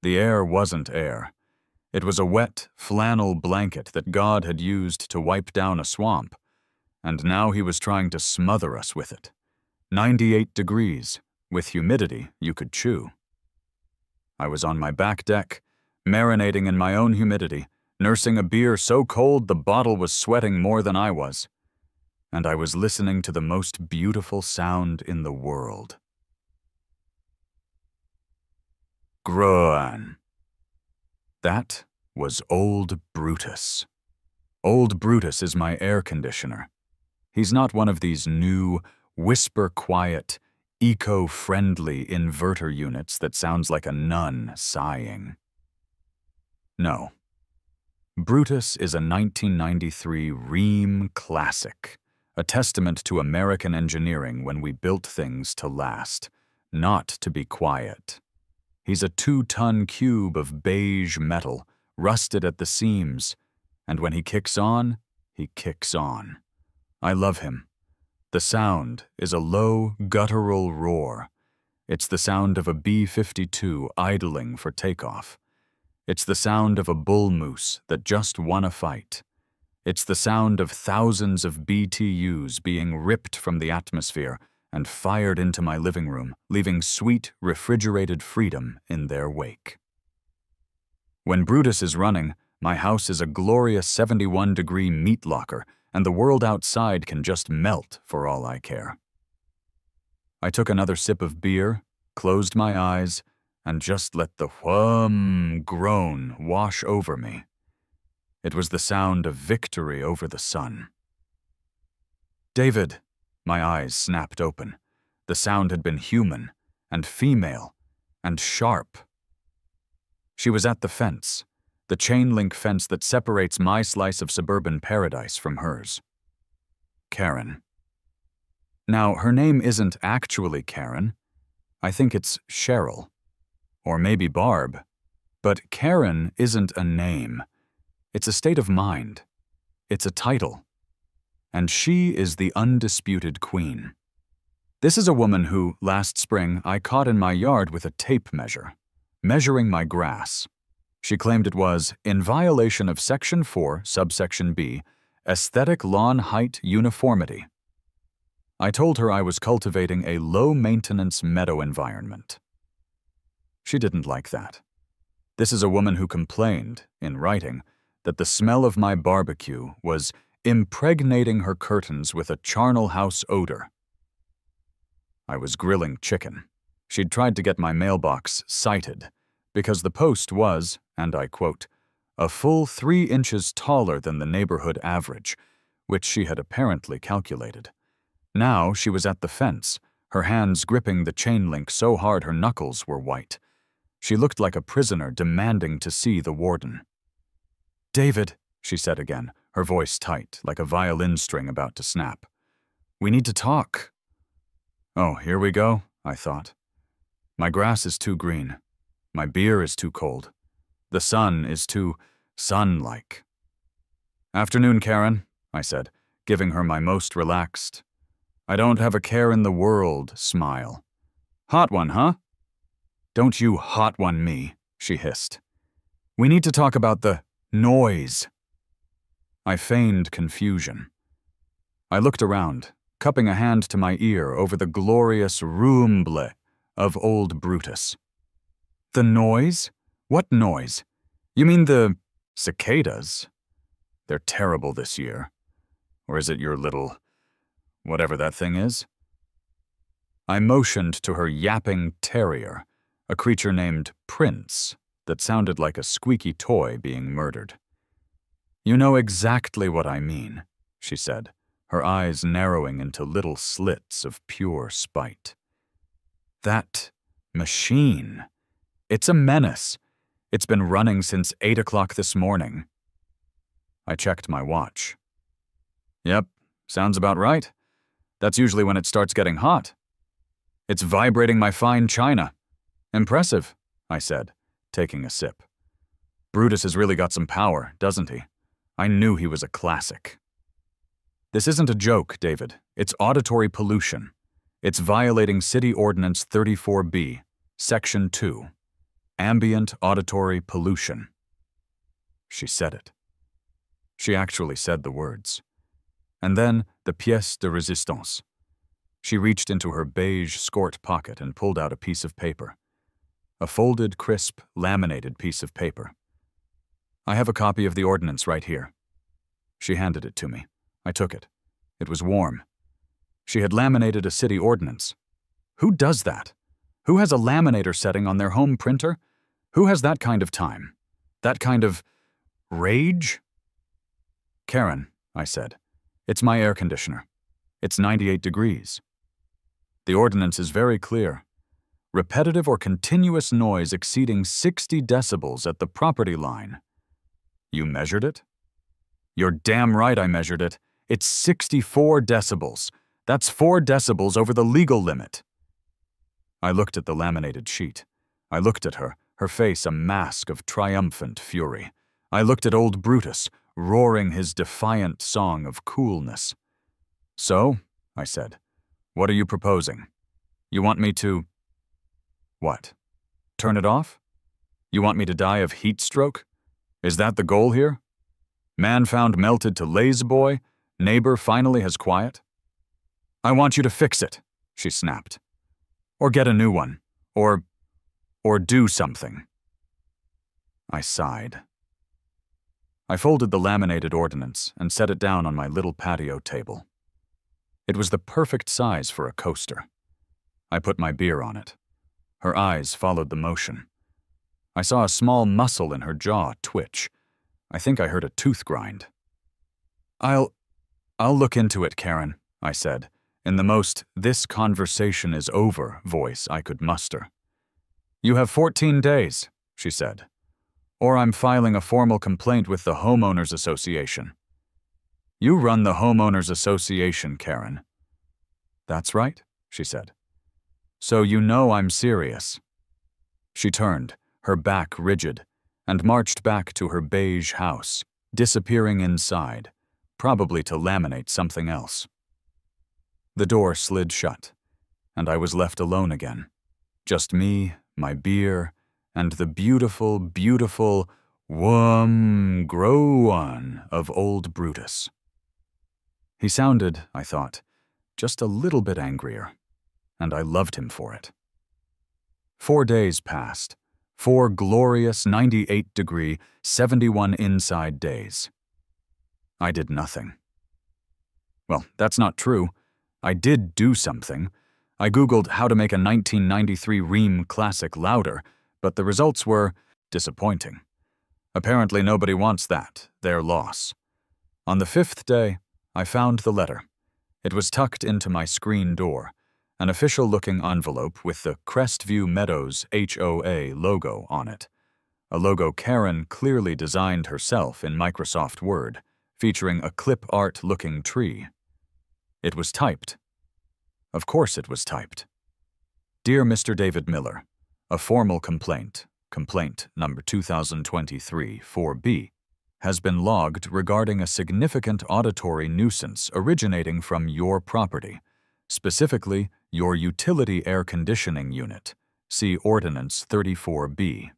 The air wasn't air. It was a wet flannel blanket that God had used to wipe down a swamp, and now he was trying to smother us with it. 98 degrees, with humidity you could chew. I was on my back deck, marinating in my own humidity, nursing a beer so cold the bottle was sweating more than I was. And I was listening to the most beautiful sound in the world. Groan. That was Old Brutus. Old Brutus is my air conditioner. He's not one of these new, whisper-quiet, eco-friendly inverter units that sounds like a nun sighing. No. Brutus is a 1993 Rheem classic, a testament to American engineering when we built things to last, not to be quiet. He's a 2-ton cube of beige metal, rusted at the seams, and when he kicks on, he kicks on. I love him. The sound is a low, guttural roar. It's the sound of a B-52 idling for takeoff. It's the sound of a bull moose that just won a fight. It's the sound of thousands of BTUs being ripped from the atmosphere and fired into my living room, leaving sweet, refrigerated freedom in their wake. When Brutus is running, my house is a glorious 71-degree meat locker, and the world outside can just melt for all I care. I took another sip of beer, closed my eyes, and just let the whum groan wash over me. It was the sound of victory over the sun. David, my eyes snapped open. The sound had been human, and female, and sharp. She was at the fence, the chain-link fence that separates my slice of suburban paradise from hers. Karen. Now, her name isn't actually Karen. I think it's Cheryl. Or maybe Barb. But Karen isn't a name. It's a state of mind. It's a title. And she is the undisputed queen. This is a woman who, last spring, I caught in my yard with a tape measure, measuring my grass. She claimed it was, in violation of Section 4, subsection B, aesthetic lawn height uniformity. I told her I was cultivating a low-maintenance meadow environment. She didn't like that. This is a woman who complained, in writing, that the smell of my barbecue was impregnating her curtains with a charnel house odor. I was grilling chicken. She'd tried to get my mailbox cited, because the post was, and I quote, a full 3 inches taller than the neighborhood average, which she had apparently calculated. Now she was at the fence, her hands gripping the chain link so hard her knuckles were white. She looked like a prisoner demanding to see the warden. "David," she said again, her voice tight, like a violin string about to snap. "We need to talk." Oh, here we go, I thought. My grass is too green. My beer is too cold. The sun is too sun-like. "Afternoon, Karen," I said, giving her my most relaxed, I don't have a care in the world smile. "Hot one, huh?" "Don't you hot one me," she hissed. "We need to talk about the noise." I feigned confusion. I looked around, cupping a hand to my ear over the glorious rumble of Old Brutus. "The noise? What noise? You mean the cicadas? They're terrible this year. Or is it your little, whatever that thing is?" I motioned to her yapping terrier, a creature named Prince that sounded like a squeaky toy being murdered. "You know exactly what I mean," she said, her eyes narrowing into little slits of pure spite. "That machine. It's a menace. It's been running since 8 o'clock this morning." I checked my watch. "Yep, sounds about right. That's usually when it starts getting hot. It's vibrating my fine china. Impressive," I said, taking a sip. "Brutus has really got some power, doesn't he? I knew he was a classic." "This isn't a joke, David. It's auditory pollution. It's violating City Ordinance 34B, Section 2. ambient auditory pollution. She said it. She actually said the words. And then the pièce de résistance. She reached into her beige skort pocket and pulled out a piece of paper. A folded, crisp, laminated piece of paper. I have a copy of the ordinance right here. She handed it to me. I took it. It was warm. She had laminated a city ordinance. Who does that? Who has a laminator setting on their home printer? Who has that kind of time? That kind of rage? Karen, I said, it's my air conditioner. It's 98 degrees. The ordinance is very clear. Repetitive or continuous noise exceeding 60 decibels at the property line. You measured it? You're damn right I measured it. It's 64 decibels. That's 4 decibels over the legal limit. I looked at the laminated sheet. I looked at her face a mask of triumphant fury. I looked at old Brutus, roaring his defiant song of coolness. So, I said, what are you proposing? You want me to… What? Turn it off? You want me to die of heat stroke? Is that the goal here? Man found melted to lazy boy, neighbor finally has quiet? I want you to fix it, she snapped. Or get a new one. Or do something. I sighed. I folded the laminated ordinance and set it down on my little patio table. It was the perfect size for a coaster. I put my beer on it. Her eyes followed the motion. I saw a small muscle in her jaw twitch. I think I heard a tooth grind. I'll look into it, Karen, I said, in the most "this conversation is over" voice I could muster. You have 14 days, she said, or I'm filing a formal complaint with the Homeowners Association. You run the Homeowners Association, Karen. That's right, she said. So you know I'm serious. She turned, her back rigid, and marched back to her beige house, disappearing inside, probably to laminate something else. The door slid shut, and I was left alone again. Just me, my beer, and the beautiful, beautiful grow one of old Brutus. He sounded, I thought, just a little bit angrier, and I loved him for it. 4 days passed, 4 glorious 98-degree, 71 inside days. I did nothing. Well, that's not true. I did do something. I Googled how to make a 1993 Rheem classic louder, but the results were disappointing. Apparently nobody wants that, their loss. On the 5th day, I found the letter. It was tucked into my screen door, an official-looking envelope with the Crestview Meadows HOA logo on it, a logo Karen clearly designed herself in Microsoft Word, featuring a clip art-looking tree. It was typed. Of course it was typed. Dear Mr. David Miller, a formal complaint number 2023 4B, has been logged regarding a significant auditory nuisance originating from your property, specifically your utility air conditioning unit, see Ordinance 34B.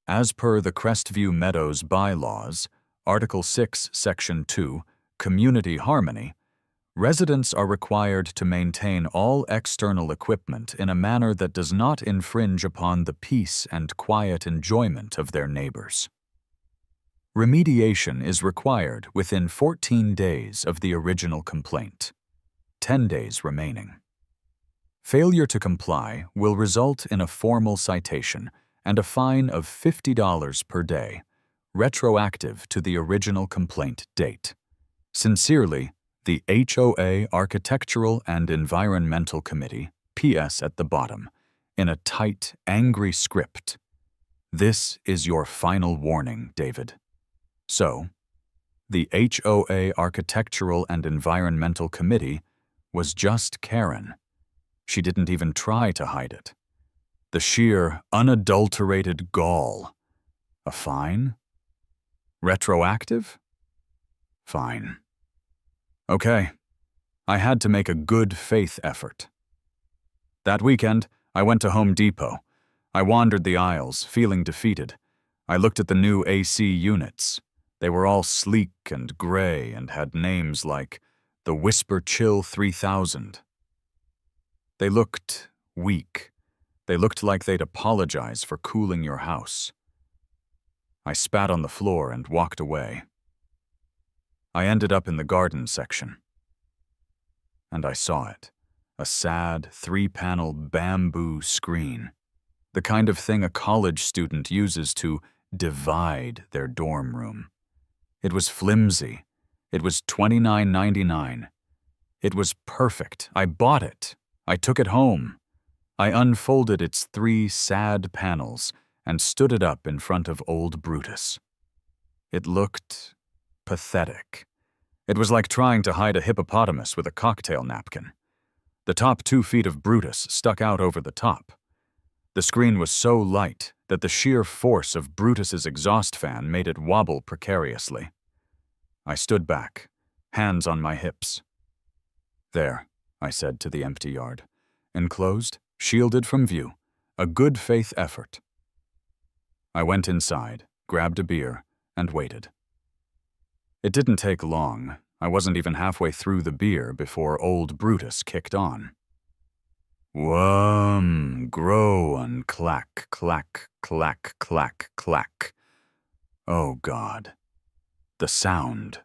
As per the Crestview Meadows bylaws, Article 6, Section 2, Community Harmony, residents are required to maintain all external equipment in a manner that does not infringe upon the peace and quiet enjoyment of their neighbors. Remediation is required within 14 days of the original complaint, 10 days remaining. Failure to comply will result in a formal citation and a fine of $50 per day, retroactive to the original complaint date. Sincerely, the HOA Architectural and Environmental Committee, PS at the bottom, in a tight, angry script. This is your final warning, David. So, the HOA Architectural and Environmental Committee was just Karen. She didn't even try to hide it. The sheer, unadulterated gall. A fine? Retroactive? Fine. Okay. I had to make a good faith effort. That weekend, I went to Home Depot. I wandered the aisles, feeling defeated. I looked at the new AC units. They were all sleek and gray and had names like the Whisper Chill 3000. They looked weak. They looked like they'd apologize for cooling your house. I spat on the floor and walked away. I ended up in the garden section. And I saw it. A sad, 3-panel bamboo screen. The kind of thing a college student uses to divide their dorm room. It was flimsy. It was $29.99. It was perfect. I bought it. I took it home. I unfolded its 3 sad panels and stood it up in front of old Brutus. It looked pathetic. It was like trying to hide a hippopotamus with a cocktail napkin. The top 2 feet of Brutus stuck out over the top. The screen was so light that the sheer force of Brutus's exhaust fan made it wobble precariously. I stood back, hands on my hips. "There," I said to the empty yard. "Enclosed, shielded from view. A good faith effort." I went inside, grabbed a beer, and waited. It didn't take long. I wasn't even halfway through the beer before old Brutus kicked on. Whum, grow and clack, clack, clack, clack, clack. Oh God. The sound.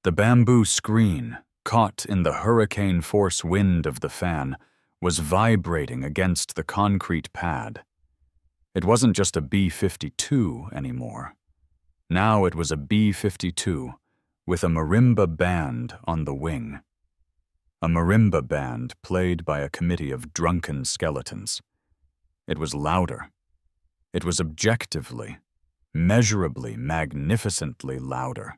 The bamboo screen, caught in the hurricane force wind of the fan, was vibrating against the concrete pad. It wasn't just a B-52 anymore. Now it was a B-52 with a marimba band on the wing. A marimba band played by a committee of drunken skeletons. It was louder. It was objectively, measurably, magnificently louder.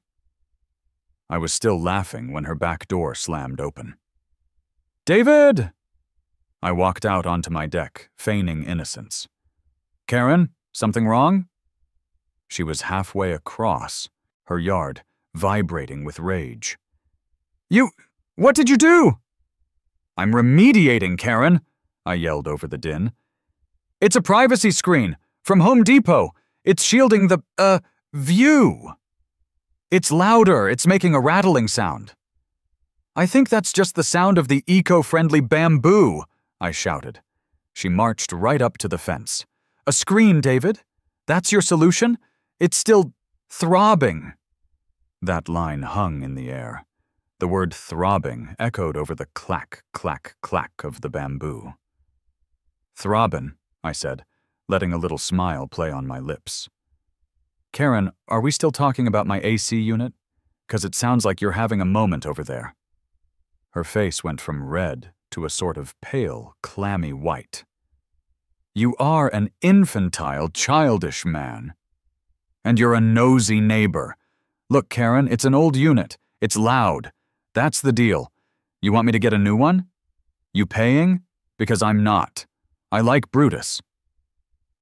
I was still laughing when her back door slammed open. "David!" I walked out onto my deck, feigning innocence. "Karen, something wrong?" She was halfway across, her yard vibrating with rage. What did you do?" "I'm remediating, Karen," I yelled over the din. "It's a privacy screen from Home Depot. It's shielding the, view. It's louder. It's making a rattling sound." "I think that's just the sound of the eco-friendly bamboo," I shouted. She marched right up to the fence. "A screen, David? That's your solution? It's still throbbing." That line hung in the air. The word throbbing echoed over the clack, clack, clack of the bamboo. "Throbbin'," I said, letting a little smile play on my lips. "Karen, are we still talking about my AC unit? 'Cause it sounds like you're having a moment over there." Her face went from red to a sort of pale, clammy white. "You are an infantile, childish man. And you're a nosy neighbor. Look, Karen, it's an old unit. It's loud. That's the deal. You want me to get a new one? You paying? Because I'm not. I like Brutus."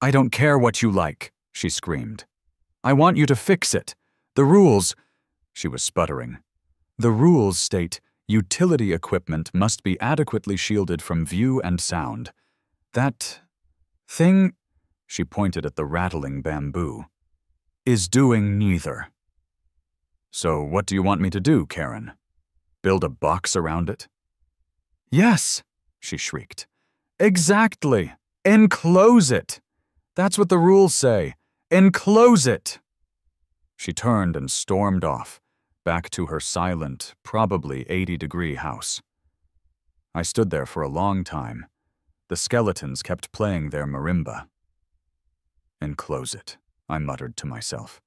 "I don't care what you like," she screamed. "I want you to fix it. The rules—" She was sputtering. "The rules state utility equipment must be adequately shielded from view and sound. That thing," she pointed at the rattling bamboo, "is doing neither." "So what do you want me to do, Karen? Build a box around it?" "Yes," she shrieked. "Exactly. Enclose it. That's what the rules say. Enclose it." She turned and stormed off, back to her silent, probably 80-degree house. I stood there for a long time. The skeletons kept playing their marimba. "Enclose it," I muttered to myself.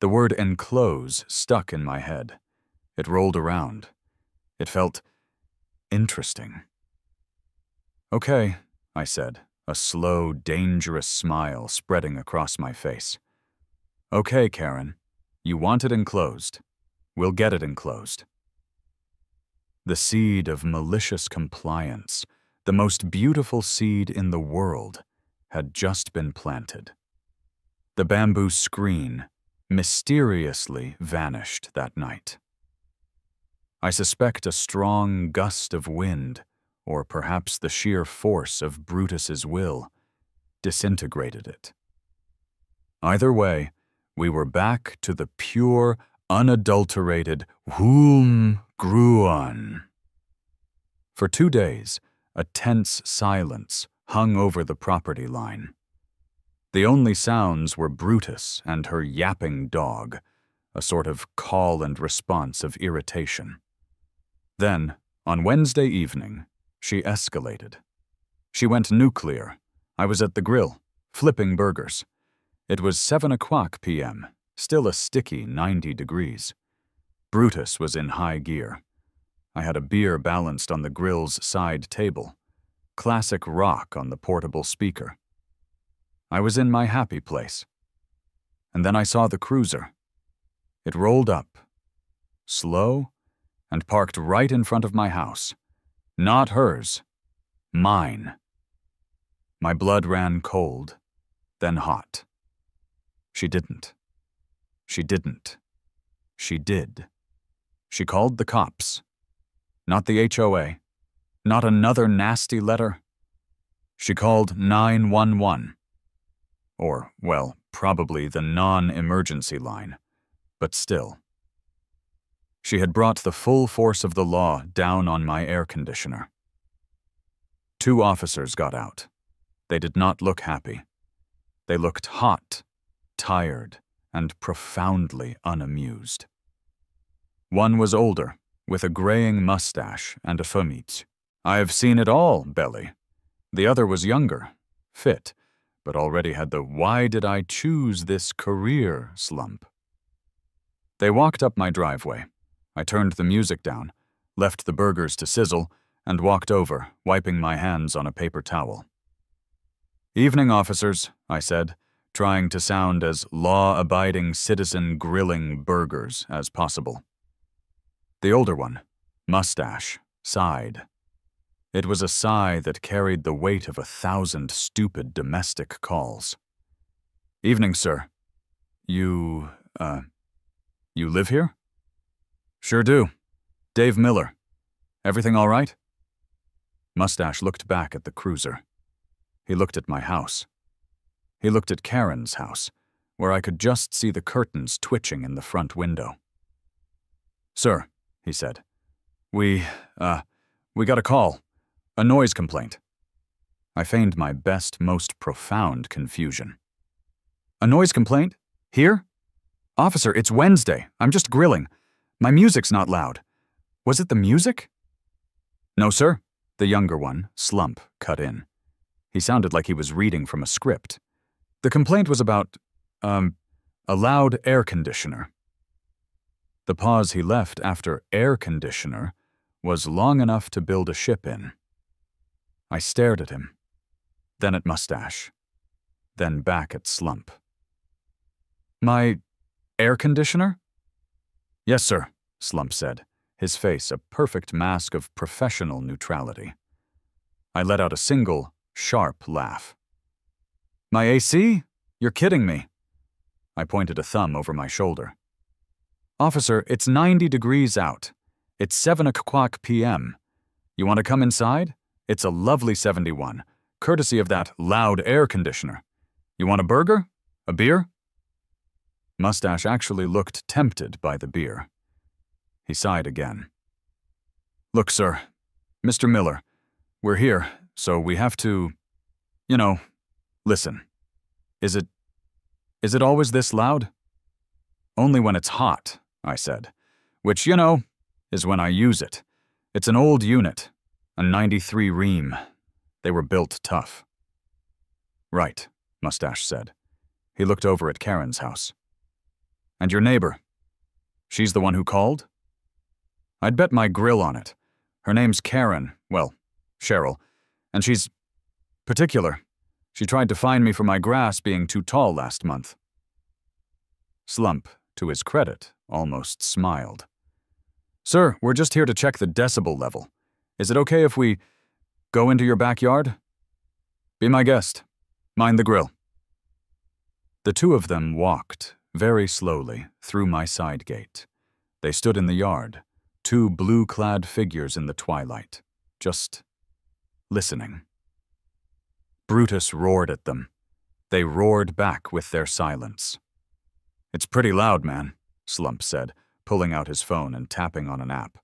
The word enclose stuck in my head. It rolled around. It felt interesting. "Okay," I said, a slow, dangerous smile spreading across my face. "Okay, Karen, you want it enclosed. We'll get it enclosed." The seed of malicious compliance, the most beautiful seed in the world, had just been planted. The bamboo screen mysteriously vanished that night. I suspect a strong gust of wind, or perhaps the sheer force of Brutus's will, disintegrated it. Either way, we were back to the pure, unadulterated whom gruan. For 2 days, a tense silence hung over the property line. The only sounds were Brutus and her yapping dog, a sort of call and response of irritation. Then, on Wednesday evening, she escalated. She went nuclear. I was at the grill, flipping burgers. It was 7:00 p.m., still a sticky 90 degrees. Brutus was in high gear. I had a beer balanced on the grill's side table, classic rock on the portable speaker. I was in my happy place. And then I saw the cruiser. It rolled up, slow, and parked right in front of my house. Not hers, mine. My blood ran cold, then hot. She didn't. She didn't. She did. She called the cops. Not the HOA. Not another nasty letter. She called 911. Or, well, probably the non-emergency line. But still. She had brought the full force of the law down on my air conditioner. 2 officers got out. They did not look happy. They looked hot, tired, and profoundly unamused. One was older, with a graying mustache and a femitz. "I've seen it all," belly. The other was younger, fit, but already had the "why did I choose this career" slump. They walked up my driveway. I turned the music down, left the burgers to sizzle, and walked over, wiping my hands on a paper towel. "Evening, officers," I said, trying to sound as law-abiding citizen grilling burgers as possible. The older one, mustache, sighed. It was a sigh that carried the weight of 1,000 stupid domestic calls. "Evening, sir. You live here?" "Sure do. Dave Miller. Everything all right?" Mustache looked back at the cruiser. He looked at my house. He looked at Karen's house, where I could just see the curtains twitching in the front window. "Sir," he said, we got a call. A noise complaint." I feigned my best, most profound confusion. "A noise complaint? Here? Officer, it's Wednesday. I'm just grilling. My music's not loud. Was it the music?" "No, sir," the younger one, Slump, cut in. He sounded like he was reading from a script. "The complaint was about, a loud air conditioner." The pause he left after air conditioner was long enough to build a ship in. I stared at him, then at Mustache, then back at Slump. "My air conditioner?" "Yes, sir," Slump said, his face a perfect mask of professional neutrality. I let out a single, sharp laugh. "My AC? You're kidding me." I pointed a thumb over my shoulder. "Officer, it's 90 degrees out. It's 7:00 p.m. You want to come inside? It's a lovely 71, courtesy of that loud air conditioner. You want a burger? A beer?" Mustache actually looked tempted by the beer. He sighed again. "Look, sir, Mr. Miller, we're here, so we have to, listen. Is it always this loud?" "Only when it's hot," I said, "which, is when I use it. It's an old unit, a 93 Ream. They were built tough." "Right," Mustache said. He looked over at Karen's house. "And your neighbor? She's the one who called?" "I'd bet my grill on it. Her name's Karen, well, Cheryl, and she's particular. She tried to fine me for my grass being too tall last month." Slump, to his credit, almost smiled. "Sir, we're just here to check the decibel level. Is it okay if we go into your backyard?" "Be my guest. Mind the grill." The two of them walked, very slowly, through my side gate. They stood in the yard, 2 blue-clad figures in the twilight, just listening. Brutus roared at them. They roared back with their silence. "It's pretty loud, man," Slump said, pulling out his phone and tapping on an app.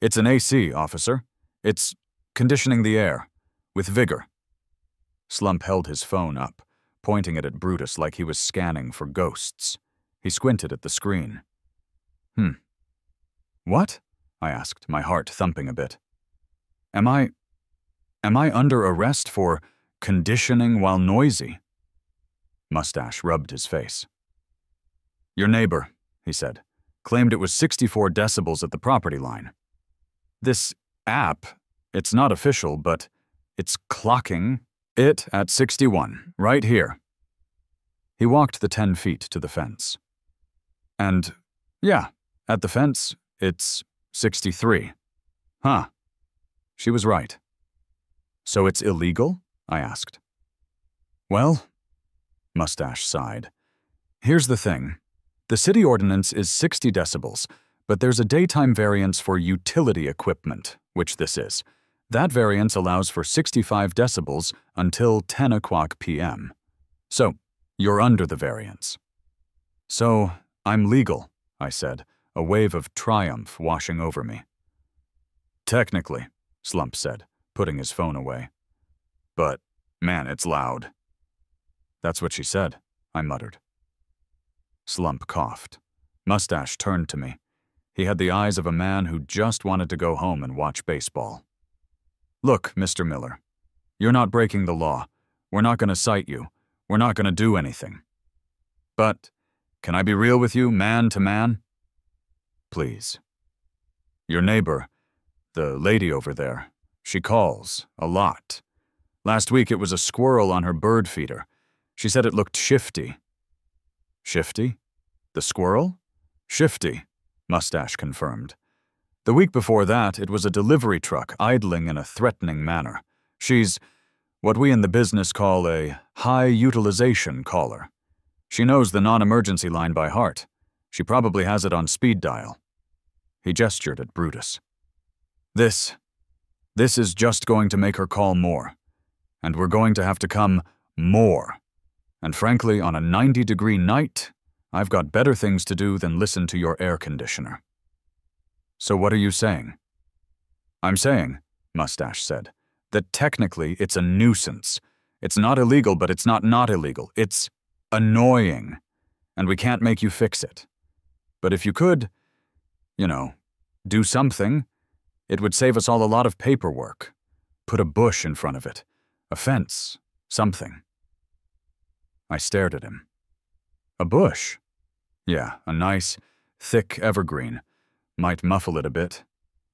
"It's an AC, officer. It's conditioning the air. With vigor." Slump held his phone up, pointing it at Brutus like he was scanning for ghosts. He squinted at the screen. "What?" I asked, my heart thumping a bit. Am I under arrest for conditioning while noisy?" Mustache rubbed his face. "Your neighbor," he said, "claimed it was 64 decibels at the property line. This app, it's not official, but it's clocking it at 61, right here." He walked the 10 feet to the fence. "And, yeah, at the fence, it's 63. Huh." She was right. "So it's illegal?" I asked. "Well," Mustache sighed, "here's the thing. The city ordinance is 60 decibels, but there's a daytime variance for utility equipment, which this is. That variance allows for 65 decibels until 10 o'clock p.m. So, you're under the variance." "So, I'm legal," I said, a wave of triumph washing over me. "Technically," Slump said, putting his phone away. "But, man, it's loud." "That's what she said," I muttered. Slump coughed. Mustache turned to me. He had the eyes of a man who just wanted to go home and watch baseball. "Look, Mr. Miller, you're not breaking the law. We're not going to cite you. We're not going to do anything. But, can I be real with you, man to man? Please. Your neighbor, the lady over there, she calls a lot. Last week it was a squirrel on her bird feeder. She said it looked shifty." "Shifty? The squirrel?" "Shifty," Mustache confirmed. "The week before that, it was a delivery truck idling in a threatening manner. She's what we in the business call a high-utilization caller. She knows the non-emergency line by heart. She probably has it on speed dial." He gestured at Brutus. This is just going to make her call more. And we're going to have to come more. And frankly, on a 90-degree night, I've got better things to do than listen to your air conditioner." "So what are you saying?" "I'm saying," Mustache said, "that technically it's a nuisance. It's not illegal, but it's not illegal. It's annoying. And we can't make you fix it. But if you could, do something, it would save us all a lot of paperwork. Put a bush in front of it. A fence. Something." I stared at him. "A bush?" "Yeah, a nice, thick evergreen. Might muffle it a bit.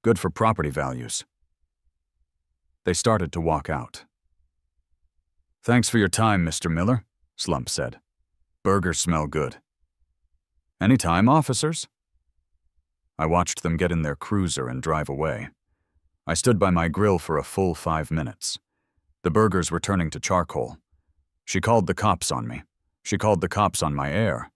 Good for property values." They started to walk out. "Thanks for your time, Mr. Miller," Slump said. "Burgers smell good." "Anytime, officers." I watched them get in their cruiser and drive away. I stood by my grill for a full 5 minutes. The burgers were turning to charcoal. She called the cops on me. She called the cops on my air.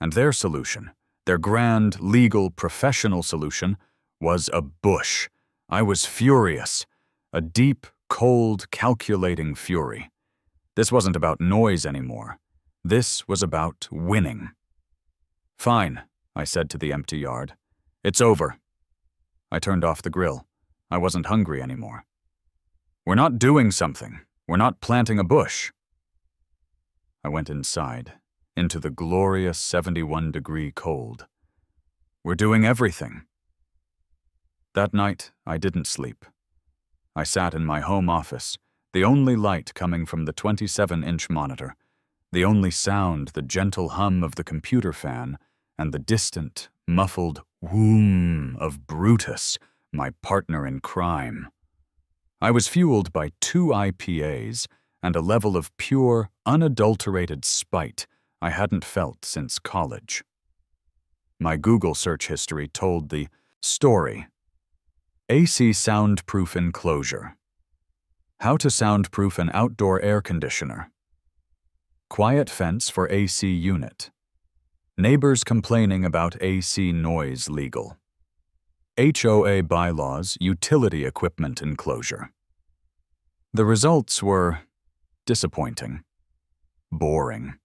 And their solution, their grand, legal, professional solution, was a bush. I was furious. A deep, cold, calculating fury. This wasn't about noise anymore. This was about winning. "Fine," I said to the empty yard. "It's over." I turned off the grill. I wasn't hungry anymore. "We're not doing something. We're not planting a bush." I went inside, into the glorious 71-degree cold. "We're doing everything." That night, I didn't sleep. I sat in my home office, the only light coming from the 27-inch monitor, the only sound the gentle hum of the computer fan, and the distant, muffled whoom of Brutus, my partner in crime. I was fueled by 2 IPAs and a level of pure, unadulterated spite I hadn't felt since college. My Google search history told the story. AC soundproof enclosure. How to soundproof an outdoor air conditioner. Quiet fence for AC unit. Neighbors complaining about AC noise legal. HOA bylaws utility equipment enclosure. The results were disappointing, boring.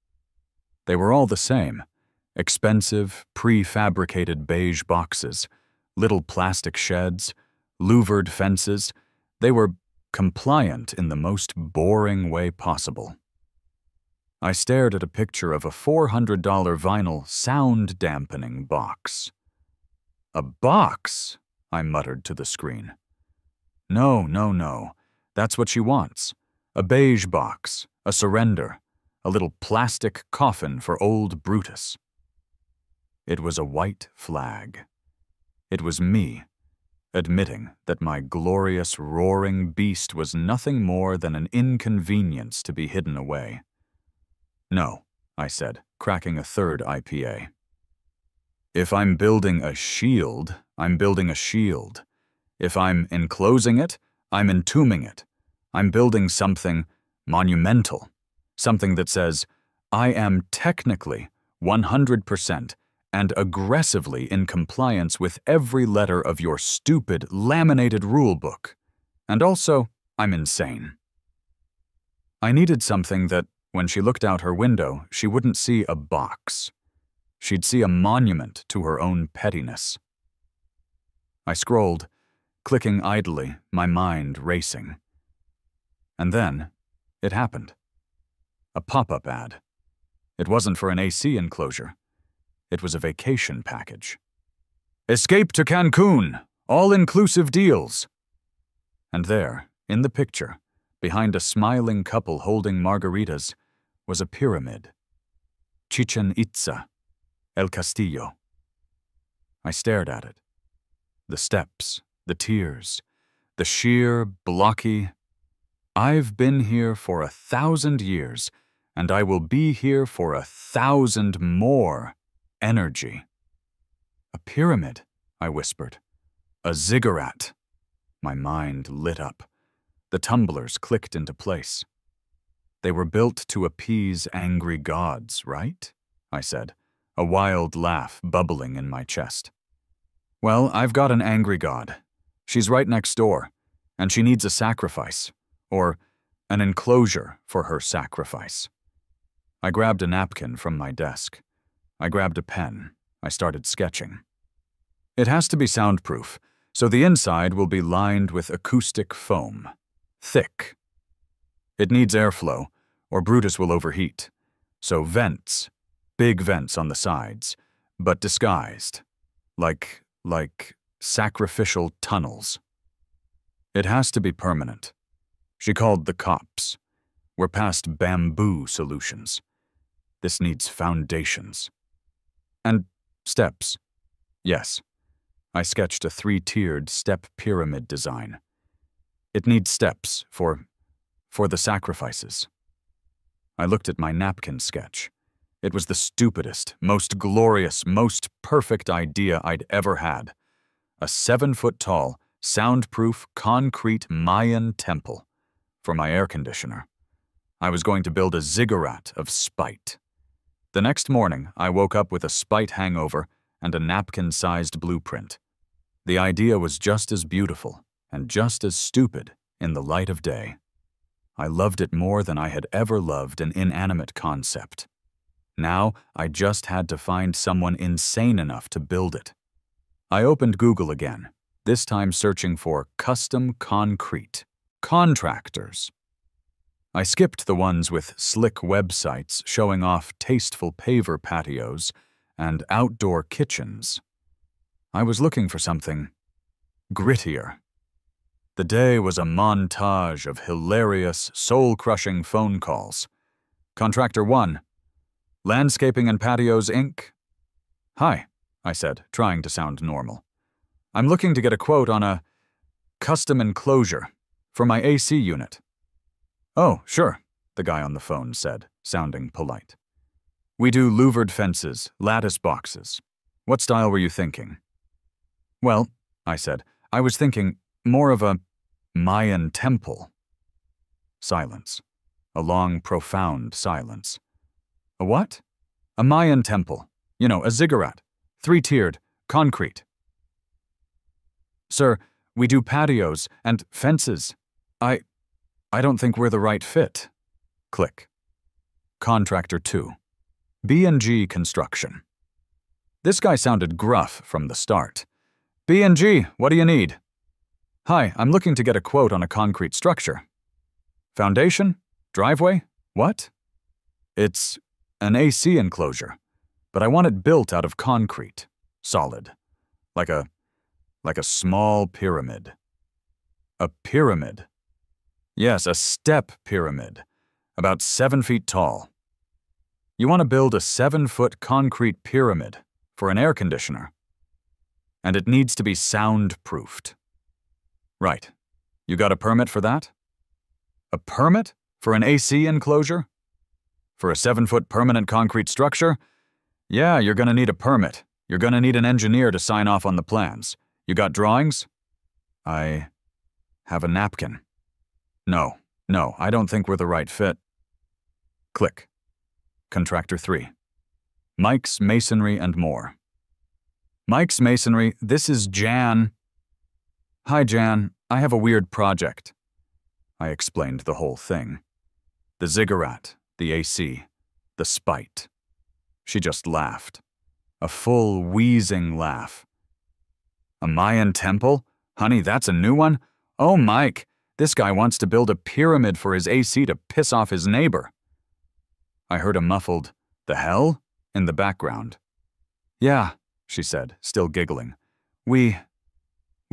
They were all the same: expensive, prefabricated beige boxes, little plastic sheds, louvered fences. They were compliant in the most boring way possible. I stared at a picture of a $400 vinyl sound-dampening box. "A box?" I muttered to the screen. No, no, no. That's what she wants. A beige box, a surrender, a little plastic coffin for old Brutus. It was a white flag. It was me, admitting that my glorious roaring beast was nothing more than an inconvenience to be hidden away. "No," I said, cracking a third IPA. "If I'm building a shield, I'm building a shield. If I'm enclosing it, I'm entombing it. I'm building something monumental, something that says, I am technically 100% and aggressively in compliance with every letter of your stupid, laminated rulebook. And also, I'm insane." I needed something that, when she looked out her window, she wouldn't see a box. She'd see a monument to her own pettiness. I scrolled, clicking idly, my mind racing. And then, it happened. A pop-up ad. It wasn't for an AC enclosure. It was a vacation package. "Escape to Cancun! All-inclusive deals!" And there, in the picture, behind a smiling couple holding margaritas, was a pyramid. Chichen Itza, El Castillo. I stared at it. The steps, the tiers, the sheer, blocky, "I've been here for 1,000 years, and I will be here for 1,000 more," energy. "A pyramid," I whispered. "A ziggurat." My mind lit up. The tumblers clicked into place. "They were built to appease angry gods, right?" I said, a wild laugh bubbling in my chest. "Well, I've got an angry god. She's right next door, and she needs a sacrifice, or an enclosure for her sacrifice." I grabbed a napkin from my desk. I grabbed a pen. I started sketching. "It has to be soundproof, so the inside will be lined with acoustic foam. Thick. It needs airflow, or Brutus will overheat. So vents, big vents on the sides, but disguised, like sacrificial tunnels. It has to be permanent." She called the cops. "We're past bamboo solutions. This needs foundations. And steps." "Yes." I sketched a 3-tiered step pyramid design. "It needs steps for the sacrifices." I looked at my napkin sketch. It was the stupidest, most glorious, most perfect idea I'd ever had. A 7-foot-tall, soundproof, concrete Mayan temple for my air conditioner. I was going to build a ziggurat of spite. The next morning, I woke up with a spite hangover and a napkin-sized blueprint. The idea was just as beautiful and just as stupid in the light of day. I loved it more than I had ever loved an inanimate concept. Now, I just had to find someone insane enough to build it. I opened Google again, this time searching for custom concrete, contractors. I skipped the ones with slick websites showing off tasteful paver patios and outdoor kitchens. I was looking for something grittier. The day was a montage of hilarious, soul-crushing phone calls. Contractor 1, Landscaping and Patios, Inc. "Hi," I said, trying to sound normal. "I'm looking to get a quote on a custom enclosure for my AC unit." "Oh, sure," the guy on the phone said, sounding polite. "We do louvered fences, lattice boxes. What style were you thinking?" "Well," I said, "I was thinking more of a Mayan temple." Silence. A long, profound silence. "A what?" "A Mayan temple. You know, a ziggurat. 3-tiered, concrete." "Sir, we do patios and fences. I don't think we're the right fit." Click. Contractor 2. B&G Construction. This guy sounded gruff from the start. B&G, what do you need? Hi, I'm looking to get a quote on a concrete structure. Foundation? Driveway? What? It's an AC enclosure, but I want it built out of concrete, solid, like a small pyramid. A pyramid? Yes, a step pyramid, about 7 feet tall. You want to build a 7-foot concrete pyramid for an air conditioner. And it needs to be soundproofed. Right. You got a permit for that? A permit? For an AC enclosure? For a 7-foot permanent concrete structure? Yeah, you're gonna need a permit. You're gonna need an engineer to sign off on the plans. You got drawings? I have a napkin. No, I don't think we're the right fit. Click. Contractor 3. Mike's Masonry and More. Mike's Masonry, this is Jan. Hi, Jan. I have a weird project. I explained the whole thing. The ziggurat, the AC, the spite. She just laughed. A full, wheezing laugh. A Mayan temple? Honey, that's a new one? Oh, Mike, this guy wants to build a pyramid for his AC to piss off his neighbor. I heard a muffled, "The hell?" in the background. Yeah, she said, still giggling. We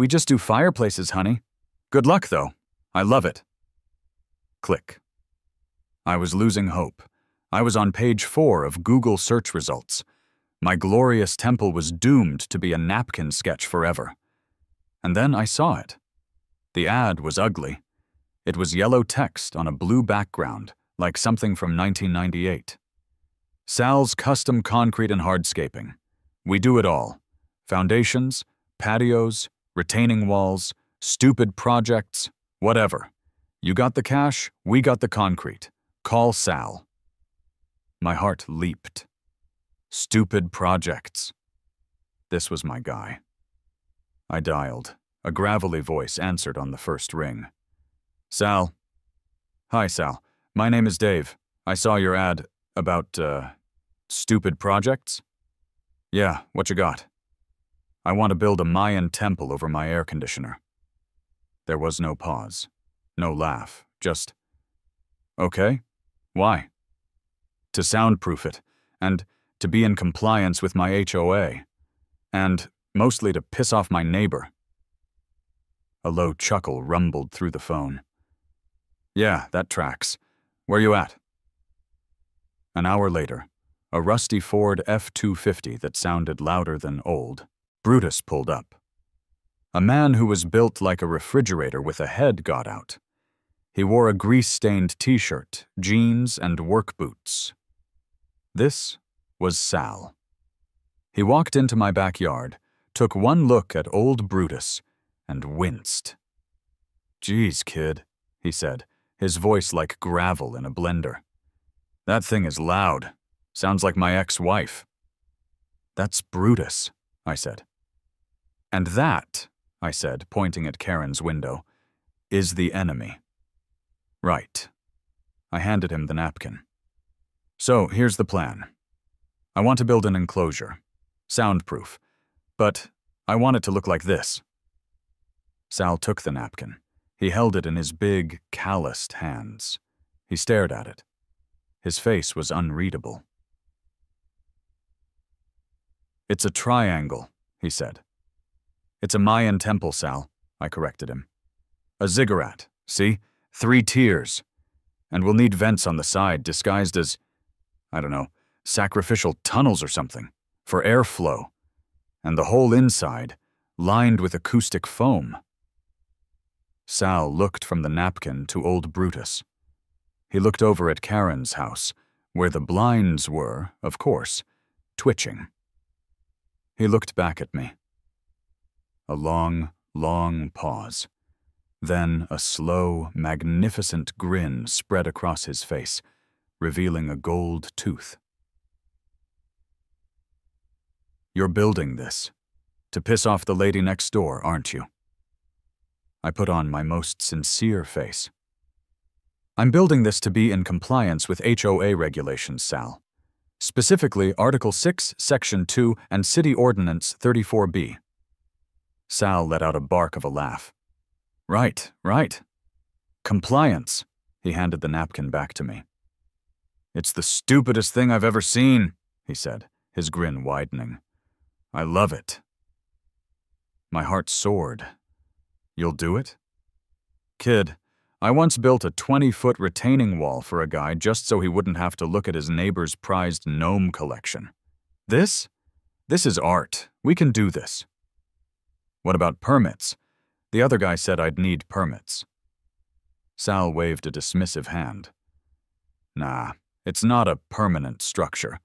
just do fireplaces, honey. Good luck, though. I love it. Click. I was losing hope. I was on page 4 of Google search results. My glorious temple was doomed to be a napkin sketch forever. And then I saw it. The ad was ugly. It was yellow text on a blue background, like something from 1998. Sal's Custom Concrete and Hardscaping. We do it all. Foundations, patios, retaining walls, stupid projects, whatever. You got the cash, we got the concrete. Call Sal. My heart leaped. Stupid projects. This was my guy. I dialed. A gravelly voice answered on the first ring. Sal. Hi, Sal. My name is Dave. I saw your ad about, stupid projects? Yeah, what you got? I want to build a Mayan temple over my air conditioner. There was no pause. No laugh. Just, okay. Why? To soundproof it, and to be in compliance with my HOA, and mostly to piss off my neighbor. A low chuckle rumbled through the phone. Yeah, that tracks. Where you at? An hour later, a rusty Ford F-250 that sounded louder than old, Brutus pulled up. A man who was built like a refrigerator with a head got out. He wore a grease-stained t-shirt, jeans, and work boots. This was Sal. He walked into my backyard, took one look at old Brutus, and winced. Geez, kid, he said, his voice like gravel in a blender. That thing is loud. Sounds like my ex-wife. That's Brutus, I said. And that, I said, pointing at Karen's window, is the enemy. Right. I handed him the napkin. So, here's the plan. I want to build an enclosure, soundproof, but I want it to look like this. Sal took the napkin. He held it in his big, calloused hands. He stared at it. His face was unreadable. It's a triangle, he said. It's a Mayan temple, Sal, I corrected him. A ziggurat, see? 3 tiers. And we'll need vents on the side disguised as, I don't know, sacrificial tunnels or something, for airflow. And the whole inside, lined with acoustic foam. Sal looked from the napkin to old Brutus. He looked over at Karen's house, where the blinds were, of course, twitching. He looked back at me. A long, long pause. Then a slow, magnificent grin spread across his face, revealing a gold tooth. You're building this to piss off the lady next door, aren't you? I put on my most sincere face. I'm building this to be in compliance with HOA regulations, Sal. Specifically Article 6, Section 2, and City Ordinance 34B. Sal let out a bark of a laugh. Right. Compliance. He handed the napkin back to me. It's the stupidest thing I've ever seen, he said, his grin widening. I love it. My heart soared. You'll do it? Kid, I once built a 20-foot retaining wall for a guy just so he wouldn't have to look at his neighbor's prized gnome collection. This is art. We can do this. What about permits? The other guy said I'd need permits. Sal waved a dismissive hand. Nah, it's not a permanent structure.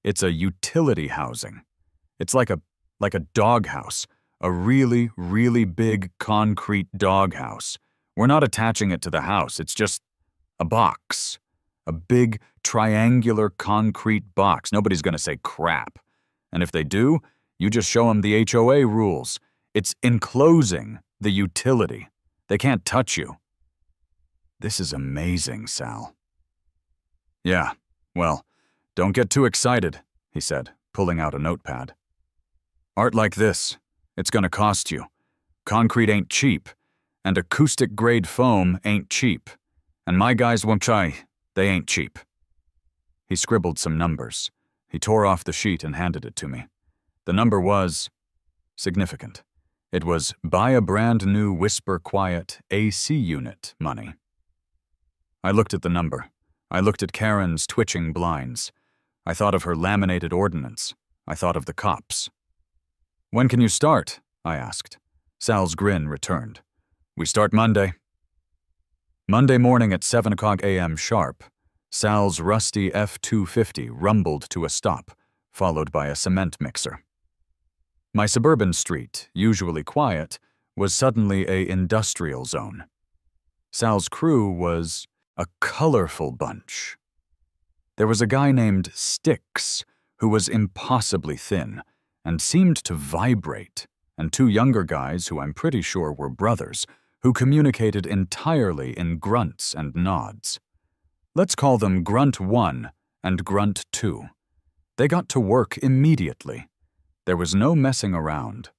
It's a utility housing. It's like a doghouse, a really, really big concrete doghouse. We're not attaching it to the house, it's just a box. A big, triangular concrete box. Nobody's gonna say crap. And if they do, you just show them the HOA rules. It's enclosing the utility. They can't touch you. This is amazing, Sal. Yeah, well, don't get too excited, he said, pulling out a notepad. Art like this, it's gonna cost you. Concrete ain't cheap, and acoustic-grade foam ain't cheap. And my guys won't try, they ain't cheap. He scribbled some numbers. He tore off the sheet and handed it to me. The number was significant. It was buy a brand new whisper quiet AC unit money. I looked at the number. I looked at Karen's twitching blinds. I thought of her laminated ordinance. I thought of the cops. When can you start? I asked. Sal's grin returned. We start Monday. Monday morning at 7 o'clock a.m. sharp, Sal's rusty F-250 rumbled to a stop, followed by a cement mixer. My suburban street, usually quiet, was suddenly an industrial zone. Sal's crew was a colorful bunch. There was a guy named Sticks who was impossibly thin and seemed to vibrate, and two younger guys who I'm pretty sure were brothers who communicated entirely in grunts and nods. Let's call them Grunt 1 and Grunt 2. They got to work immediately. There was no messing around.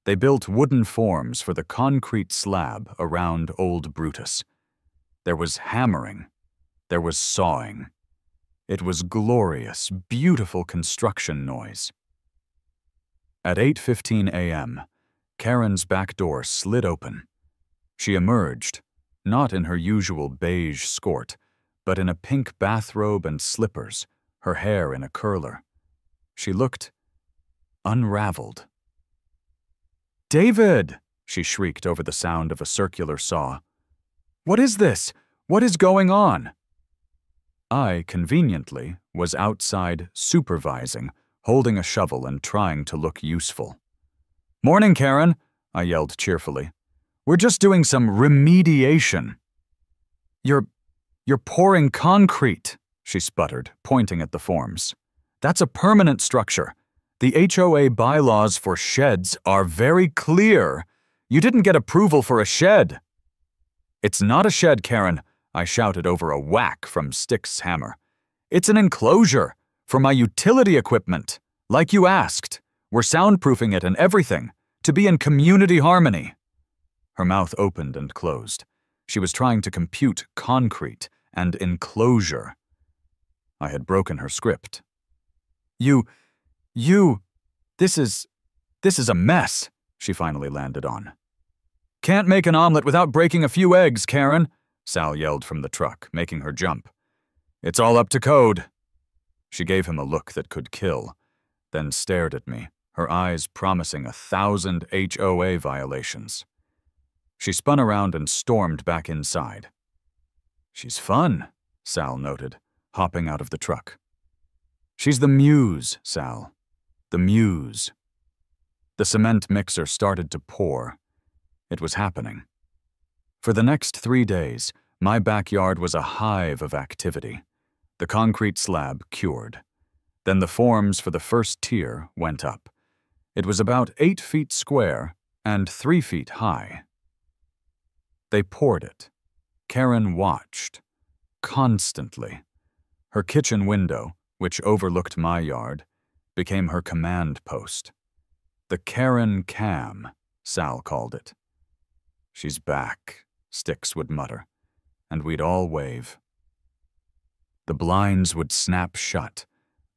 They built wooden forms for the concrete slab around Old Brutus. There was hammering. There was sawing. It was glorious, beautiful construction noise. At 8:15 a.m., Karen's back door slid open. She emerged, not in her usual beige skirt, but in a pink bathrobe and slippers, her hair in a curler. She looked unraveled. "David!" she shrieked over the sound of a circular saw. "What is this? What is going on?" I, conveniently, was outside supervising, holding a shovel and trying to look useful. "Morning, Karen," I yelled cheerfully. "We're just doing some remediation." You're pouring concrete," she sputtered, pointing at the forms. "That's a permanent structure. The HOA bylaws for sheds are very clear. You didn't get approval for a shed." "It's not a shed, Karen," I shouted over a whack from Stick's hammer. "It's an enclosure for my utility equipment. Like you asked. We're soundproofing it and everything, to be in community harmony." Her mouth opened and closed. She was trying to compute concrete and enclosure. I had broken her script. This is a mess, she finally landed on. "Can't make an omelet without breaking a few eggs, Karen," Sal yelled from the truck, making her jump. "It's all up to code." She gave him a look that could kill, then stared at me, her eyes promising 1,000 HOA violations. She spun around and stormed back inside. "She's fun," Sal noted, hopping out of the truck. "She's the muse, Sal. The muse." The cement mixer started to pour. It was happening. For the next 3 days, my backyard was a hive of activity. The concrete slab cured. Then the forms for the first tier went up. It was about 8 feet square and 3 feet high. They poured it. Karen watched, constantly. Her kitchen window, which overlooked my yard, became her command post. The Karen Cam, Sal called it. "She's back," Sticks would mutter, and we'd all wave. The blinds would snap shut,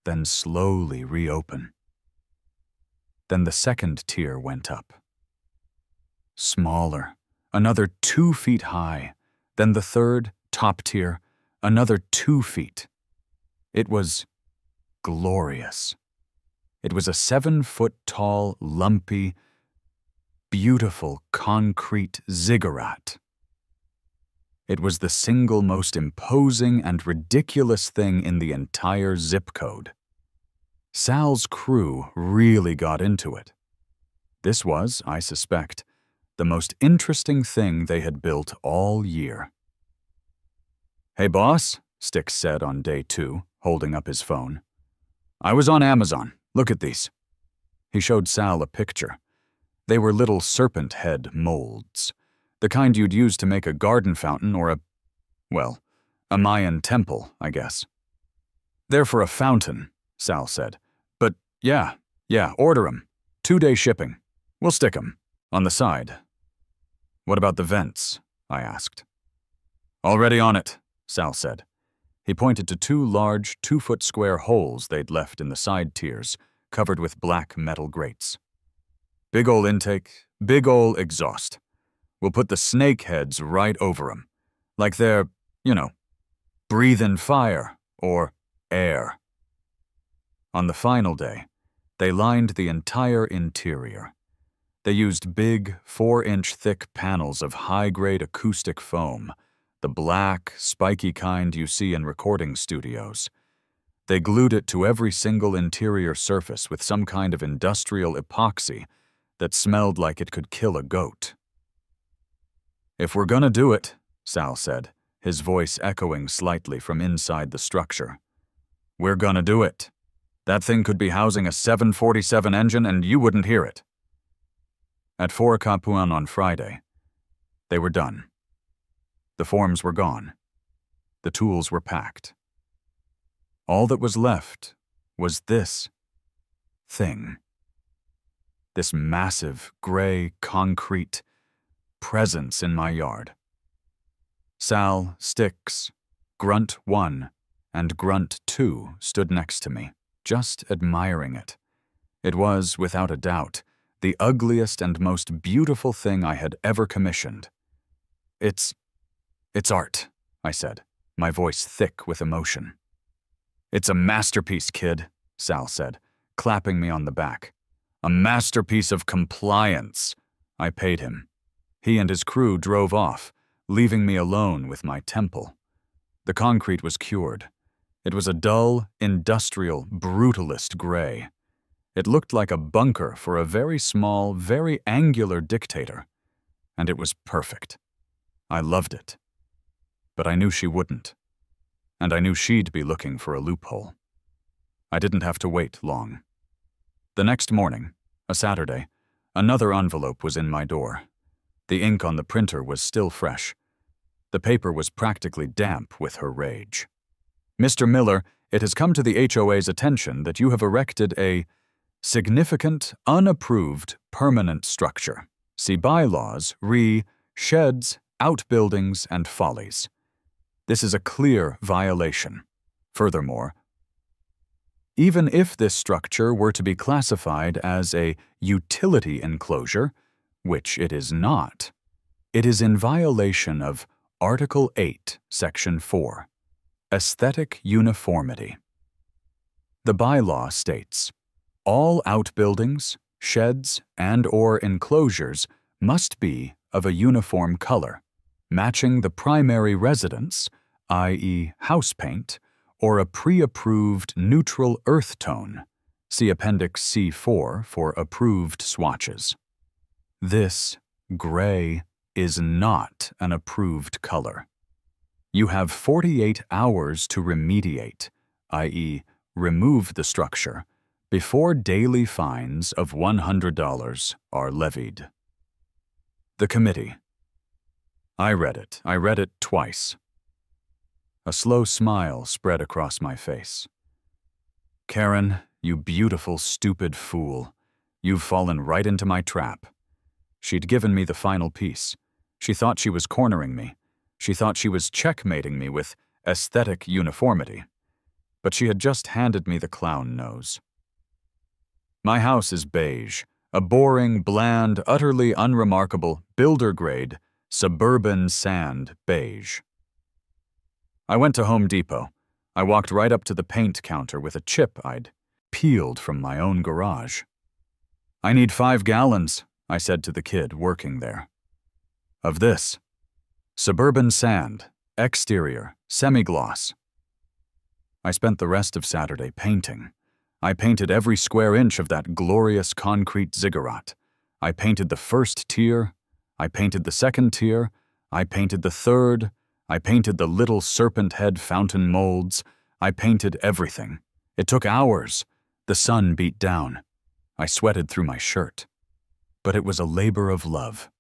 then slowly reopen. Then the second tier went up. Smaller, another 2 feet high, then the third, top tier, another 2 feet. It was glorious. It was a 7-foot-tall, lumpy, beautiful concrete ziggurat. It was the single most imposing and ridiculous thing in the entire zip code. Sal's crew really got into it. This was, I suspect, the most interesting thing they had built all year. "Hey, boss," Sticks said on day 2, holding up his phone. "I was on Amazon. Look at these." He showed Sal a picture. They were little serpent head molds, the kind you'd use to make a garden fountain or a Mayan temple, I guess. "They're for a fountain," Sal said. "But yeah, order 'em. 2-day shipping. We'll stick 'em on the side." "What about the vents?" I asked. "Already on it," Sal said. He pointed to 2 large, 2-foot square holes they'd left in the side tiers, covered with black metal grates. "Big ol' intake, big ol' exhaust. We'll put the snake heads right over 'em, like they're, breathin' fire or air." On the final day, they lined the entire interior. They used big, 4-inch thick panels of high-grade acoustic foam, the black, spiky kind you see in recording studios. They glued it to every single interior surface with some kind of industrial epoxy that smelled like it could kill a goat. "If we're gonna do it," Sal said, his voice echoing slightly from inside the structure, "we're gonna do it. That thing could be housing a 747 engine and you wouldn't hear it." At 4 Capuan on Friday, they were done. The forms were gone. The tools were packed. All that was left was this thing. This massive, gray, concrete presence in my yard. Sal, Sticks, Grunt 1, and Grunt 2 stood next to me, just admiring it. It was, without a doubt, the ugliest and most beautiful thing I had ever commissioned. It's art," I said, my voice thick with emotion. "It's a masterpiece, kid," Sal said, clapping me on the back. "A masterpiece of compliance." I paid him. He and his crew drove off, leaving me alone with my temple. The concrete was cured. It was a dull, industrial, brutalist gray. It looked like a bunker for a very small, very angular dictator. And it was perfect. I loved it. But I knew she wouldn't. And I knew she'd be looking for a loophole. I didn't have to wait long. The next morning, a Saturday, another envelope was in my door. The ink on the printer was still fresh. The paper was practically damp with her rage. "Mr. Miller, it has come to the HOA's attention that you have erected a significant, unapproved, permanent structure. See bylaws, sheds, outbuildings, and follies. This is a clear violation. Furthermore, even if this structure were to be classified as a utility enclosure, which it is not, it is in violation of Article 8, Section 4, Aesthetic Uniformity. The bylaw states, all outbuildings, sheds, and/or enclosures must be of a uniform color, matching the primary residence, i.e. house paint, or a pre-approved neutral earth tone. See Appendix C4 for approved swatches. This gray is not an approved color. You have 48 hours to remediate, i.e. remove the structure, before daily fines of $100 are levied." The committee. I read it twice. A slow smile spread across my face. "Karen, you beautiful, stupid fool. You've fallen right into my trap." She'd given me the final piece. She thought she was cornering me. She thought she was checkmating me with aesthetic uniformity. But she had just handed me the clown nose. My house is beige, a boring, bland, utterly unremarkable, builder-grade, suburban sand beige. I went to Home Depot. I walked right up to the paint counter with a chip I'd peeled from my own garage. "I need 5 gallons, I said to the kid working there. "Of this. Suburban sand, exterior, semi-gloss." I spent the rest of Saturday painting. I painted every square inch of that glorious concrete ziggurat. I painted the first tier. I painted the second tier. I painted the third. I painted the little serpent head fountain molds. I painted everything. It took hours. The sun beat down. I sweated through my shirt. But it was a labor of love.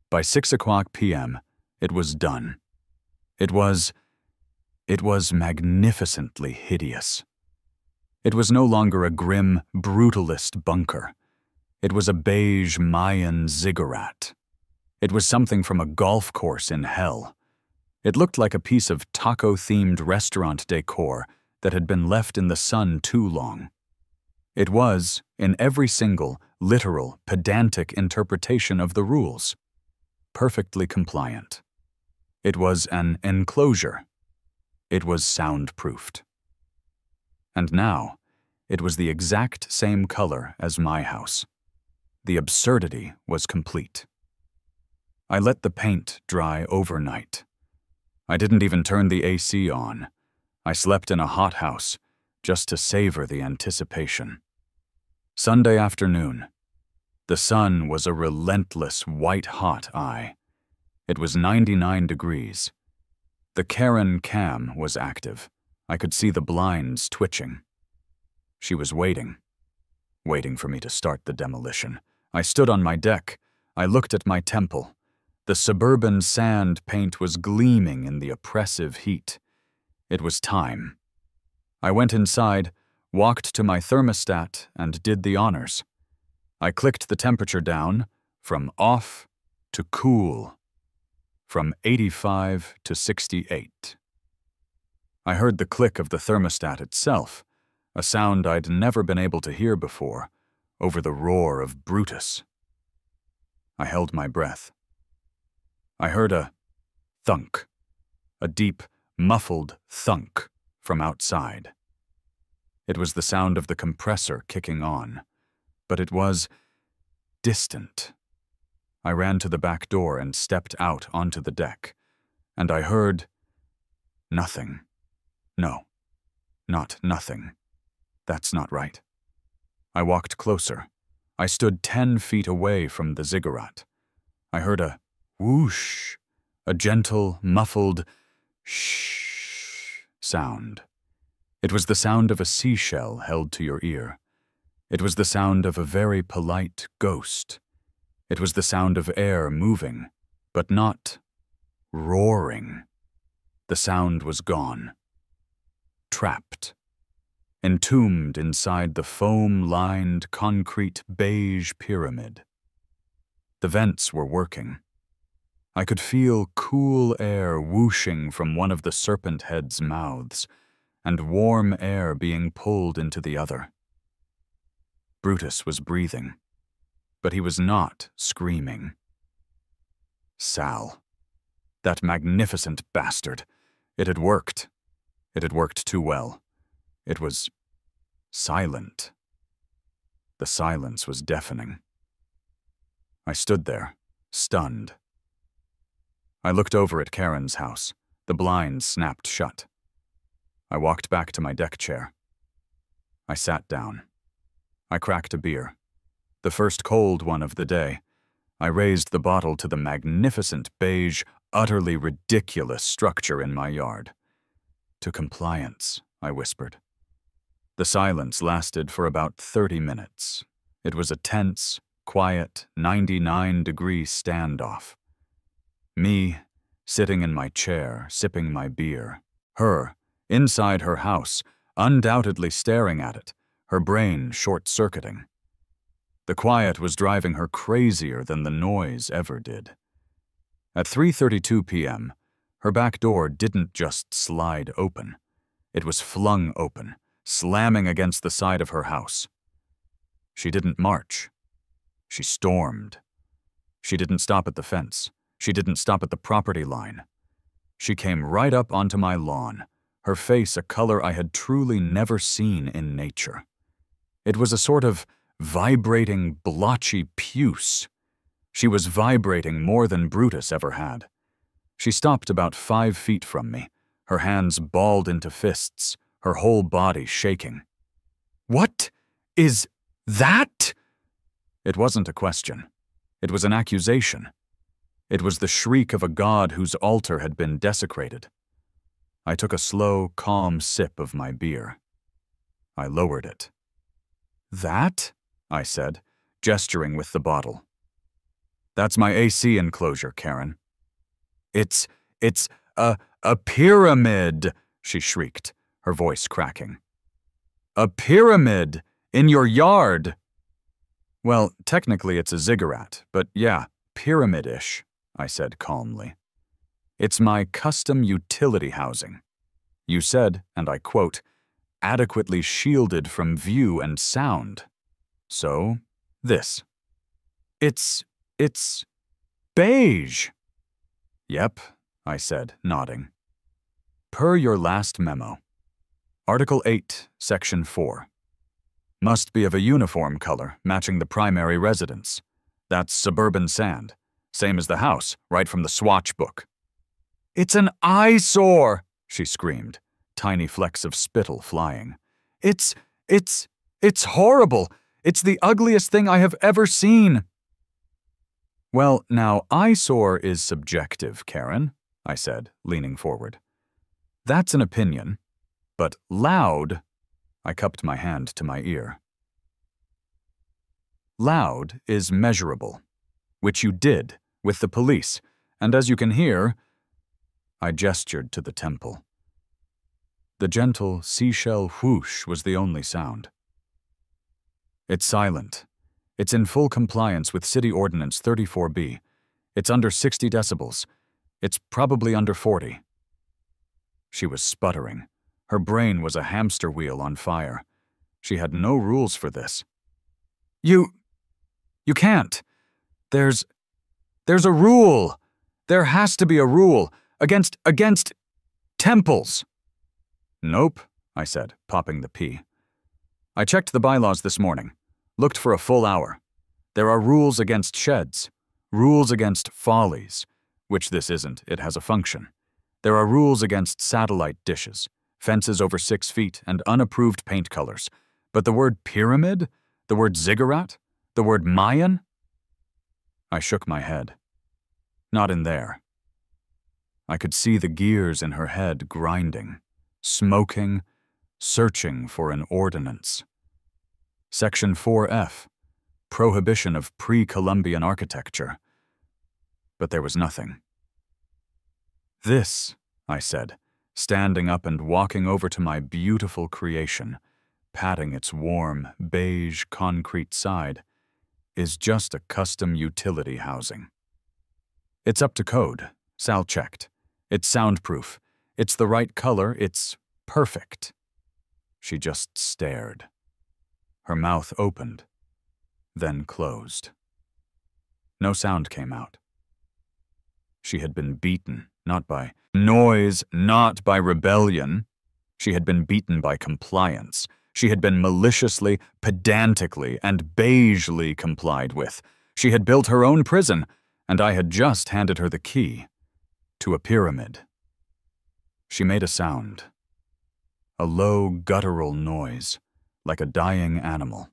By 6:00 p.m., it was done. It was magnificently hideous. It was no longer a grim, brutalist bunker. It was a beige Mayan ziggurat. It was something from a golf course in hell. It looked like a piece of taco-themed restaurant decor that had been left in the sun too long. It was, in every single, literal, pedantic interpretation of the rules, perfectly compliant. It was an enclosure. It was soundproofed. And now, it was the exact same color as my house. The absurdity was complete. I let the paint dry overnight. I didn't even turn the AC on. I slept in a hothouse just to savor the anticipation. Sunday afternoon. The sun was a relentless white-hot eye. It was 99 degrees. The Karen cam was active. I could see the blinds twitching. She was waiting for me to start the demolition. I stood on my deck. I looked at my temple. The suburban sand paint was gleaming in the oppressive heat. It was time. I went inside, walked to my thermostat, and did the honors. I clicked the temperature down from off to cool, from 85 to 68. I heard the click of the thermostat itself, a sound I'd never been able to hear before, over the roar of Brutus. I held my breath. I heard a thunk, a deep, muffled thunk from outside. It was the sound of the compressor kicking on, but it was distant. I ran to the back door and stepped out onto the deck, and I heard nothing. No, not nothing. That's not right. I walked closer. I stood 10 feet away from the ziggurat. I heard a whoosh, a gentle, muffled shh sound. It was the sound of a seashell held to your ear. It was the sound of a very polite ghost. It was the sound of air moving, but not roaring. The sound was gone. Trapped. Entombed inside the foam-lined, concrete beige pyramid. The vents were working. I could feel cool air whooshing from one of the serpent head's mouths, and warm air being pulled into the other. Brutus was breathing, but he was not screaming. Sal. That magnificent bastard. It had worked. It had worked too well. It was silent. The silence was deafening. I stood there, stunned. I looked over at Karen's house. The blinds snapped shut. I walked back to my deck chair. I sat down. I cracked a beer. The first cold one of the day. I raised the bottle to the magnificent beige, utterly ridiculous structure in my yard. "To compliance," I whispered. The silence lasted for about 30 minutes. It was a tense, quiet, 99-degree standoff. Me, sitting in my chair, sipping my beer, Her, inside her house, undoubtedly staring at it, her brain short-circuiting. The quiet was driving her crazier than the noise ever did. At 3:32 p.m., her back door didn't just slide open. It was flung open, slamming against the side of her house. She didn't march. She stormed. She didn't stop at the fence. She didn't stop at the property line. She came right up onto my lawn, her face a color I had truly never seen in nature. It was a sort of vibrating, blotchy puce. She was vibrating more than Brutus ever had. She stopped about 5 feet from me, her hands balled into fists, her whole body shaking. "What is that?" It wasn't a question. It was an accusation. It was the shriek of a god whose altar had been desecrated. I took a slow, calm sip of my beer. I lowered it. "That?" I said, gesturing with the bottle. "That's my AC enclosure, Karen." It's a pyramid," she shrieked, her voice cracking. "A pyramid! In your yard!" "Well, technically it's a ziggurat, but yeah, pyramid-ish," I said calmly. "It's my custom utility housing. You said, and I quote, adequately shielded from view and sound. So, this. It's beige." "Yep," I said, nodding. "Per your last memo. Article 8, Section 4. Must be of a uniform color, matching the primary residence. That's suburban sand. Same as the house, right from the swatch book." "It's an eyesore," she screamed, tiny flecks of spittle flying. It's horrible. It's the ugliest thing I have ever seen." "Well, now, eyesore is subjective, Karen," I said, leaning forward. "That's an opinion. But loud," I cupped my hand to my ear. "Loud is measurable, which you did with the police, and as you can hear," I gestured to the temple. The gentle seashell whoosh was the only sound. "It's silent. It's in full compliance with City Ordinance 34B. It's under 60 decibels. It's probably under 40. She was sputtering. Her brain was a hamster wheel on fire. She had no rules for this. You can't. There's a rule. There has to be a rule. Against temples." "Nope," I said, popping the P. "I checked the bylaws this morning. Looked for a full hour. There are rules against sheds, rules against follies, which this isn't, it has a function. There are rules against satellite dishes, fences over 6 feet, and unapproved paint colors. But the word pyramid? The word ziggurat? The word Mayan?" I shook my head. Not in there. I could see the gears in her head grinding, smoking, searching for an ordinance. Section 4F, prohibition of pre-Columbian architecture. But there was nothing. "This," I said, standing up and walking over to my beautiful creation, patting its warm, beige concrete side, "is just a custom utility housing. It's up to code, Sal checked. It's soundproof. It's the right color. It's perfect." She just stared. Her mouth opened, then closed. No sound came out. She had been beaten, not by noise, not by rebellion. She had been beaten by compliance. She had been maliciously, pedantically, and beigely complied with. She had built her own prison, and I had just handed her the key to a pyramid. She made a sound. A low, guttural noise, like a dying animal.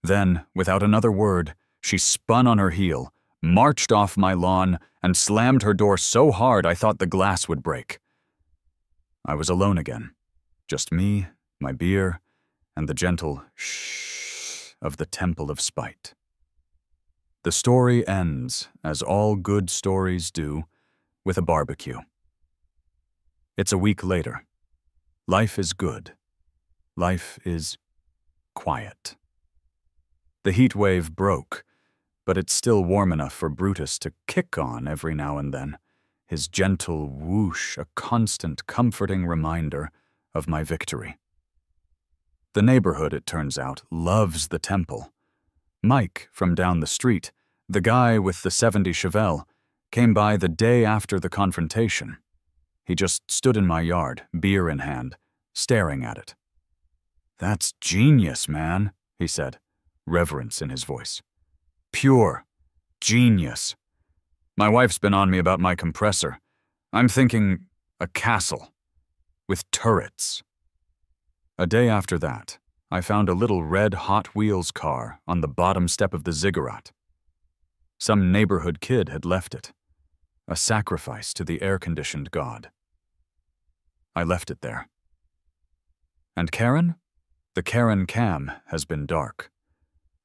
Then, without another word, she spun on her heel, marched off my lawn, and slammed her door so hard I thought the glass would break. I was alone again. Just me, my beer, and the gentle shh of the Temple of Spite. The story ends, as all good stories do, with a barbecue. It's a week later. Life is good. Life is quiet. The heat wave broke, but it's still warm enough for Brutus to kick on every now and then, his gentle whoosh a constant comforting reminder of my victory. The neighborhood, it turns out, loves the temple. Mike, from down the street, the guy with the '70 Chevelle, came by the day after the confrontation. He just stood in my yard, beer in hand, staring at it. "That's genius, man," he said, reverence in his voice. "Pure genius. My wife's been on me about my compressor. I'm thinking a castle with turrets." A day after that, I found a little red Hot Wheels car on the bottom step of the ziggurat. Some neighborhood kid had left it, a sacrifice to the air-conditioned god. I left it there. And Karen? The Karen cam has been dark.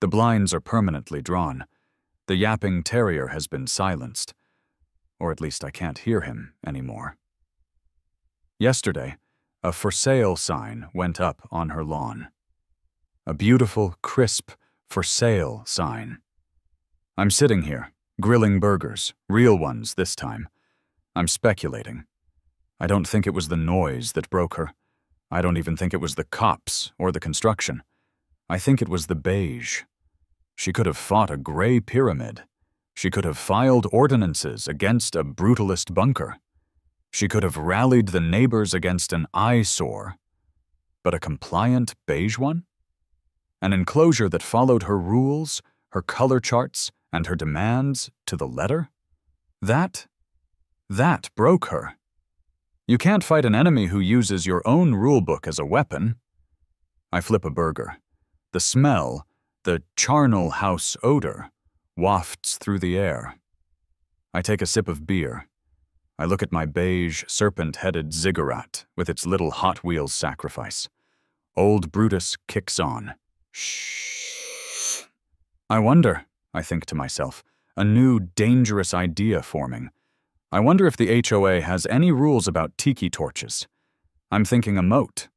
The blinds are permanently drawn. The yapping terrier has been silenced. Or at least I can't hear him anymore. Yesterday, a "for sale" sign went up on her lawn. A beautiful, crisp "for sale" sign. I'm sitting here, grilling burgers, real ones this time. I'm speculating. I don't think it was the noise that broke her. I don't even think it was the cops or the construction. I think it was the beige. She could have fought a gray pyramid. She could have filed ordinances against a brutalist bunker. She could have rallied the neighbors against an eyesore. But a compliant beige one? An enclosure that followed her rules, her color charts, and her demands to the letter? That broke her. You can't fight an enemy who uses your own rulebook as a weapon. I flip a burger. The smell, the charnel house odor, wafts through the air. I take a sip of beer. I look at my beige, serpent-headed ziggurat with its little Hot Wheels sacrifice. Old Brutus kicks on. Shh. I wonder, I think to myself, a new dangerous idea forming. I wonder if the HOA has any rules about tiki torches. I'm thinking a moat,